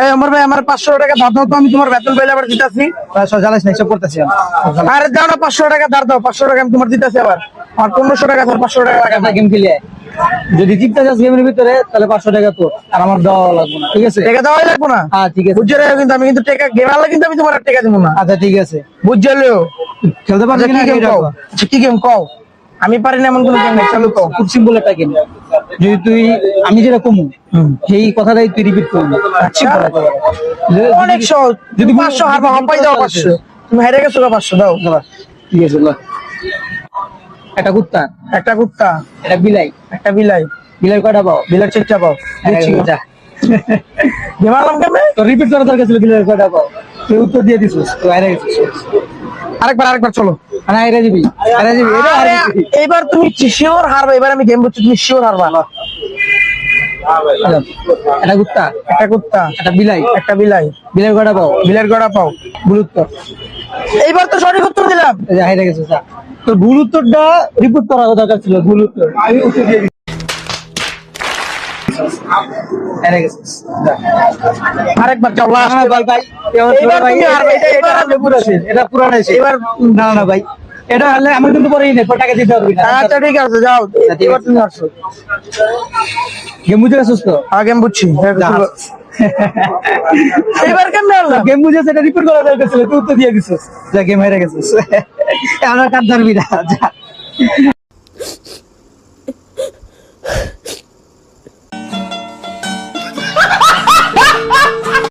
এই অমর ভাই আমার 500 টাকা ধার দাও তো, আমি তোমার বেতন পাইলে আবার দিতেছি। জ্বালাস না, হিসাব করতেছি। আরে দাও না 500 টাকা ধার দাও, 500 টাকা আমি তোমার দিতেছি। আবার আর 1500 টাকা ধর, 500 টাকা লাগে না। গেম খেলে যদি জিততে যাস গেমের ভিতরে তাহলে 500 টাকা তো, আর আমার দেওয়া লাগবে না, ঠিক আছে? টাকা দেওয়াই লাগবে না? হ্যাঁ ঠিক আছে, বুঝছো রে, কিন্তু আমি কিন্তু টাকা গেম আনলে কিন্তু আমি তোমার আর টাকা দেবো না। আচ্ছা ঠিক আছে। বুঝছো? খেলতে পারবি আচ্ছা, কিনা কি গেম এটা কও? কও। আচ্ছা, কি গেম কও? আমি পারি না এমন কোনো গেম নাই, চালু কও। খুব সিম্পল একটা গেম, যদি তুই আমি যেটা কমু সেই কথাটাই তুই রিপিট করবি। আচ্ছা, অনেক সহজ। যদি 500 হারবা, হাঁপাই দাও 500। তুমি হেরে গেছো, 500 দাও। ঠিক আছে, একটা কুত্তা, একটা কুত্তা, একটা বিলাই, একটা বিলাই। বিলাই কয়টা পাও? বিলার চেষ্টা পাও। দিচ্ছি। গেম আনলাম কেমনে? তো রিপিট করা দরকার ছিল, বিলাই কয়টা পাও? তুই উত্তর দিয়ে দিছিস, তো হেরে গেছিস। আরেকবার চলো। না হেরে যাবি, হেরে যাবি, এটা আরে, হারে যাবি। এবার তুমি শিওর হারবা। এবার আমি গেম বুঝছি, তুমি শিওর হারবা। একটা কুত্তা, একটা কুত্তা, একটা বিলাই, একটা বিলাই। বিলাই কয়টা পাও? বিলের গড়া পাও। ভুল উত্তর। এইবার তো সঠিক উত্তর দিলাম। এই যে হেরে গেছিস। তো ভুল উত্তরটা রিপিট করা দরকার ছিল, ভুল উত্তর আমি উত্তর দিয়ে দিচ্ছি। হেরে গেছিস। আরেকবার চল, লাস্ট। ভাই ভাই, এবার তুমি হারবে, এবার হারবে পুরো শেষ। এটা পুরাটাই শেষ। এবার না না ভাই, এটা হলে আমি কিন্তু পরেই নেই, টাকা দিতে পারবি না। আচ্ছা ঠিক আছে, যাও। এবার তুমি হারছো। গেম বুঝে গেছিস তো? গেম বুঝছি। এবার কেমনে হারলাম? গেম বুঝে সেটা রিপিট করা দরকার ছিল, তুই উত্তর দিয়ে গেছিস। যা, গেম হেরে গেছিস। আমার কাজ ধরবি না, যা।